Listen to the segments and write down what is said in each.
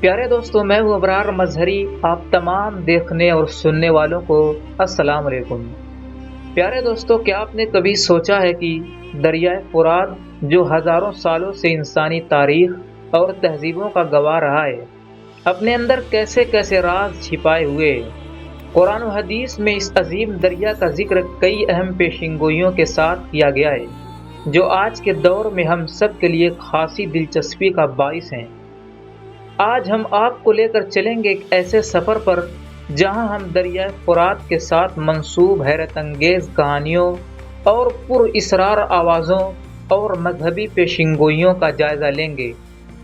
پیارے دوستوں، میں ہوں ابرار مظہری۔ آپ تمام دیکھنے اور سننے والوں کو السلام علیکم۔ پیارے دوستوں، کیا آپ نے کبھی سوچا ہے کہ دریائے فرات جو ہزاروں سالوں سے انسانی تاریخ اور تہذیبوں کا گواہ رہا ہے، اپنے اندر کیسے کیسے راز چھپائے ہوئے ہے؟ قرآن و حدیث میں اس عظیم دریا کا ذکر کئی اہم پیشین کے ساتھ کیا گیا ہے، جو آج کے دور میں ہم سب کے لیے خاصی دلچسپی کا باعث ہیں۔ آج ہم آپ کو لے کر چلیں گے ایک ایسے سفر پر جہاں ہم دریائے فرات کے ساتھ منسوب حیرت انگیز کہانیوں اور پر اسرار آوازوں اور مذہبی پیشینگوئیوں کا جائزہ لیں گے۔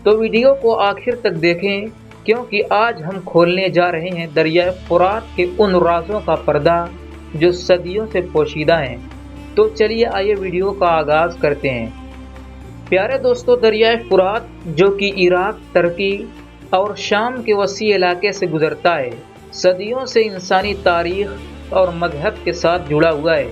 تو ویڈیو کو آخر تک دیکھیں، کیونکہ آج ہم کھولنے جا رہے ہیں دریائے فرات کے ان رازوں کا پردہ جو صدیوں سے پوشیدہ ہیں۔ تو چلیے آئیے ویڈیو کا آغاز کرتے ہیں۔ پیارے دوستو، دریائے فرات جو کہ عراق، ترکی اور شام کے وسیع علاقے سے گزرتا ہے، صدیوں سے انسانی تاریخ اور مذہب کے ساتھ جڑا ہوا ہے۔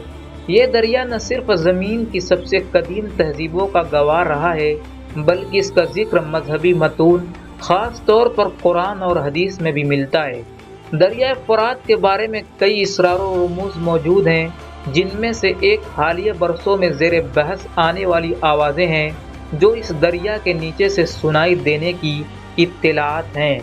یہ دریا نہ صرف زمین کی سب سے قدیم تہذیبوں کا گواہ رہا ہے، بلکہ اس کا ذکر مذہبی متون، خاص طور پر قرآن اور حدیث میں بھی ملتا ہے۔ دریائے فرات کے بارے میں کئی اسرار و رموز موجود ہیں، جن میں سے ایک حالیہ برسوں میں زیر بحث آنے والی آوازیں ہیں جو اس دریا کے نیچے سے سنائی دینے کی اطلاعات ہیں۔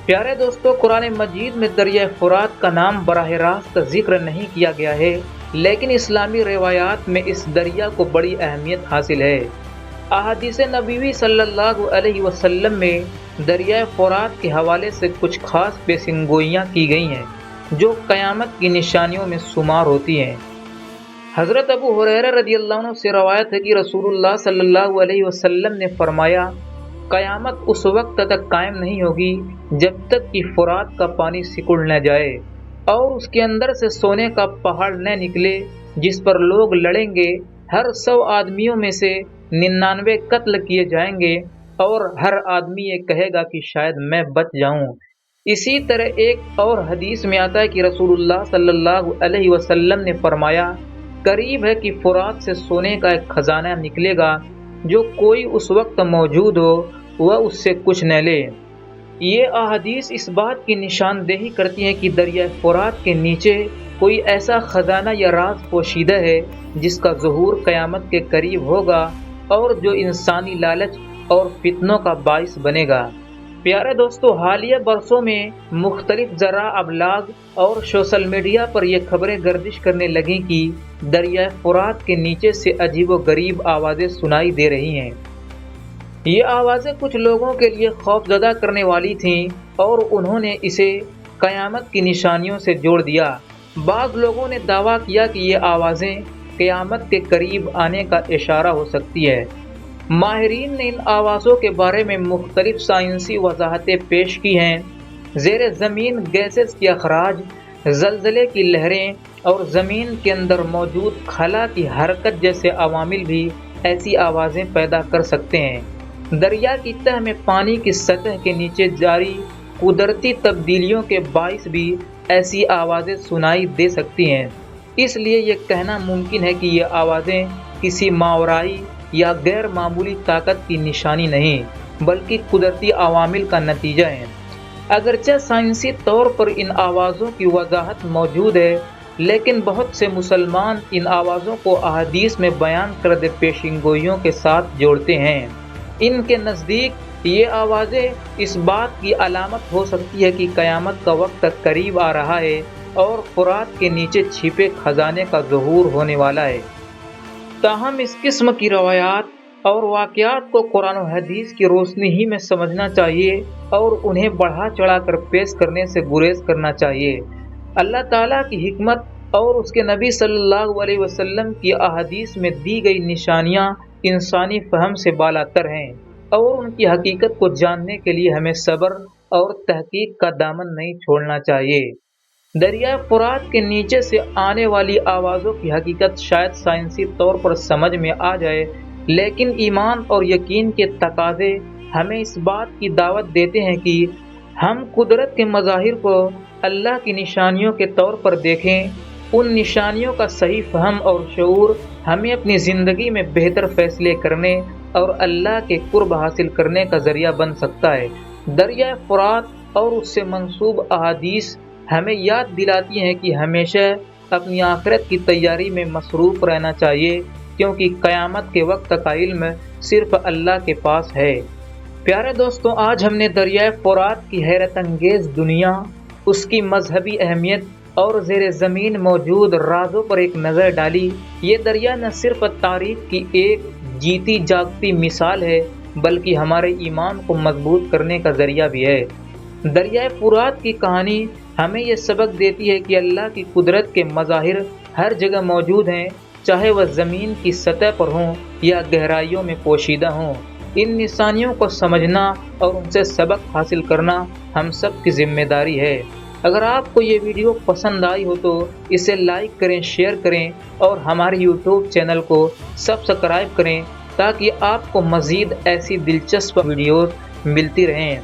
پیارے دوستو، قرآن مجید میں دریائے فرات کا نام براہ راست ذکر نہیں کیا گیا ہے، لیکن اسلامی روایات میں اس دریا کو بڑی اہمیت حاصل ہے۔ احادیث نبوی صلی اللہ علیہ وسلم میں دریائے فرات کے حوالے سے کچھ خاص پیشینگوئیاں کی گئی ہیں جو قیامت کی نشانیوں میں شمار ہوتی ہیں۔ حضرت ابو ہریرہ رضی اللہ عنہ سے روایت ہے کہ رسول اللہ صلی اللہ علیہ وسلم نے فرمایا، قیامت اس وقت تک قائم نہیں ہوگی جب تک کہ فرات کا پانی سکڑ نہ جائے اور اس کے اندر سے سونے کا پہاڑ نہ نکلے جس پر لوگ لڑیں گے۔ ہر 100 آدمیوں میں سے 99 قتل کیے جائیں گے اور ہر آدمی یہ کہے گا کہ شاید میں بچ جاؤں۔ اسی طرح ایک اور حدیث میں آتا ہے کہ رسول اللہ صلی اللہ علیہ وسلم نے فرمایا، قریب ہے کہ فرات سے سونے کا ایک خزانہ نکلے گا، جو کوئی اس وقت موجود ہو وہ اس سے کچھ نہ لے۔ یہ احادیث اس بات کی نشاندہی کرتی ہیں کہ دریائے فرات کے نیچے کوئی ایسا خزانہ یا راز پوشیدہ ہے جس کا ظہور قیامت کے قریب ہوگا اور جو انسانی لالچ اور فتنوں کا باعث بنے گا۔ پیارے دوستو، حالیہ برسوں میں مختلف ذرائع ابلاغ اور سوشل میڈیا پر یہ خبریں گردش کرنے لگیں کہ دریائے فرات کے نیچے سے عجیب و غریب آوازیں سنائی دے رہی ہیں۔ یہ آوازیں کچھ لوگوں کے لیے خوف زدہ کرنے والی تھیں اور انہوں نے اسے قیامت کی نشانیوں سے جوڑ دیا۔ بعض لوگوں نے دعویٰ کیا کہ یہ آوازیں قیامت کے قریب آنے کا اشارہ ہو سکتی ہے۔ ماہرین نے ان آوازوں کے بارے میں مختلف سائنسی وضاحتیں پیش کی ہیں۔ زیر زمین گیسز کے اخراج، زلزلے کی لہریں اور زمین کے اندر موجود خلا کی حرکت جیسے عوامل بھی ایسی آوازیں پیدا کر سکتے ہیں۔ دریا کی تہ میں پانی کی سطح کے نیچے جاری قدرتی تبدیلیوں کے باعث بھی ایسی آوازیں سنائی دے سکتی ہیں۔ اس لیے یہ کہنا ممکن ہے کہ یہ آوازیں کسی ماورائی یا غیر معمولی طاقت کی نشانی نہیں، بلکہ قدرتی عوامل کا نتیجہ ہیں۔ اگرچہ سائنسی طور پر ان آوازوں کی وضاحت موجود ہے، لیکن بہت سے مسلمان ان آوازوں کو احادیث میں بیان کردہ پیشینگوئیوں کے ساتھ جوڑتے ہیں۔ ان کے نزدیک یہ آوازیں اس بات کی علامت ہو سکتی ہے کہ قیامت کا وقت قریب آ رہا ہے اور فرات کے نیچے چھپے خزانے کا ظہور ہونے والا ہے۔ تاہم اس قسم کی روایات اور واقعات کو قرآن و حدیث کی روشنی ہی میں سمجھنا چاہیے اور انہیں بڑھا چڑھا کر پیش کرنے سے گریز کرنا چاہیے۔ اللہ تعالیٰ کی حکمت اور اس کے نبی صلی اللہ علیہ وسلم کی احادیث میں دی گئی نشانیاں انسانی فہم سے بالاتر ہیں اور ان کی حقیقت کو جاننے کے لیے ہمیں صبر اور تحقیق کا دامن نہیں چھوڑنا چاہیے۔ دریائے فرات کے نیچے سے آنے والی آوازوں کی حقیقت شاید سائنسی طور پر سمجھ میں آ جائے، لیکن ایمان اور یقین کے تقاضے ہمیں اس بات کی دعوت دیتے ہیں کہ ہم قدرت کے مظاہر کو اللہ کی نشانیوں کے طور پر دیکھیں۔ ان نشانیوں کا صحیح فہم اور شعور ہمیں اپنی زندگی میں بہتر فیصلے کرنے اور اللہ کے قرب حاصل کرنے کا ذریعہ بن سکتا ہے۔ دریائے فرات اور اس سے منسوب احادیث ہمیں یاد دلاتی ہیں کہ ہمیشہ اپنی آخرت کی تیاری میں مصروف رہنا چاہیے، کیونکہ قیامت کے وقت کا علم صرف اللہ کے پاس ہے۔ پیارے دوستوں، آج ہم نے دریائے فرات کی حیرت انگیز دنیا، اس کی مذہبی اہمیت اور زیر زمین موجود رازوں پر ایک نظر ڈالی۔ یہ دریا نہ صرف تاریخ کی ایک جیتی جاگتی مثال ہے، بلکہ ہمارے ایمان کو مضبوط کرنے کا ذریعہ بھی ہے۔ دریائے فرات کی کہانی ہمیں یہ سبق دیتی ہے کہ اللہ کی قدرت کے مظاہر ہر جگہ موجود ہیں، چاہے وہ زمین کی سطح پر ہوں یا گہرائیوں میں پوشیدہ ہوں۔ ان نشانیوں کو سمجھنا اور ان سے سبق حاصل کرنا ہم سب کی ذمہ داری ہے۔ اگر آپ کو یہ ویڈیو پسند آئی ہو تو اسے لائک کریں، شیئر کریں اور ہمارے یوٹیوب چینل کو سبسکرائب کریں تاکہ آپ کو مزید ایسی دلچسپ ویڈیوز ملتی رہیں۔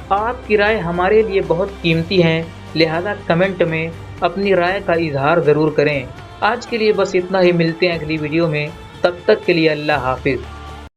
آپ کی رائے ہمارے لیے بہت قیمتی ہے، لہذا کمنٹ میں اپنی رائے کا اظہار ضرور کریں۔ آج کے لیے بس اتنا ہی، ملتے ہیں اگلی ویڈیو میں، تب تک کے لیے اللہ حافظ۔